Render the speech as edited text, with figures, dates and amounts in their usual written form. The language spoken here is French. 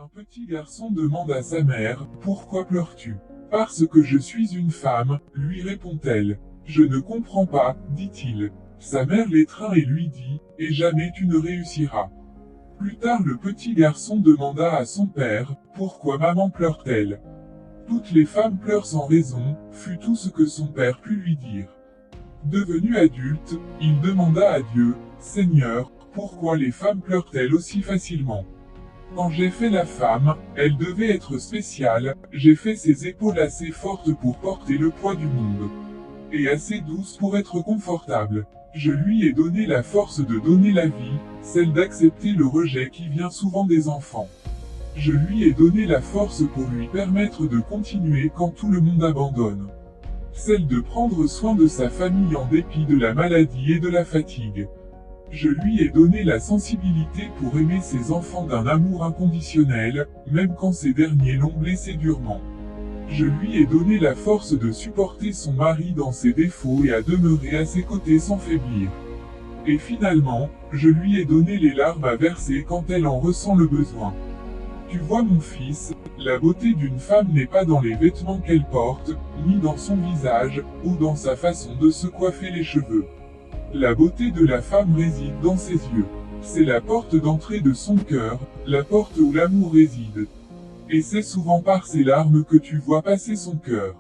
Un petit garçon demande à sa mère, « Pourquoi pleures-tu » ? « Parce que je suis une femme, lui répond-elle. « Je ne comprends pas, dit-il. Sa mère l'étreint et lui dit, « Et jamais tu ne réussiras. » Plus tard le petit garçon demanda à son père, « Pourquoi maman pleure-t-elle » ? Toutes les femmes pleurent sans raison, fut tout ce que son père put lui dire. Devenu adulte, il demanda à Dieu, « Seigneur, pourquoi les femmes pleurent-elles aussi facilement ? Quand j'ai fait la femme, elle devait être spéciale, j'ai fait ses épaules assez fortes pour porter le poids du monde. Et assez douce pour être confortable. Je lui ai donné la force de donner la vie, celle d'accepter le rejet qui vient souvent des enfants. Je lui ai donné la force pour lui permettre de continuer quand tout le monde abandonne. Celle de prendre soin de sa famille en dépit de la maladie et de la fatigue. Je lui ai donné la sensibilité pour aimer ses enfants d'un amour inconditionnel, même quand ces derniers l'ont blessé durement. Je lui ai donné la force de supporter son mari dans ses défauts et à demeurer à ses côtés sans faiblir. Et finalement, je lui ai donné les larmes à verser quand elle en ressent le besoin. Tu vois mon fils, la beauté d'une femme n'est pas dans les vêtements qu'elle porte, ni dans son visage, ou dans sa façon de se coiffer les cheveux. La beauté de la femme réside dans ses yeux. C'est la porte d'entrée de son cœur, la porte où l'amour réside. Et c'est souvent par ses larmes que tu vois passer son cœur.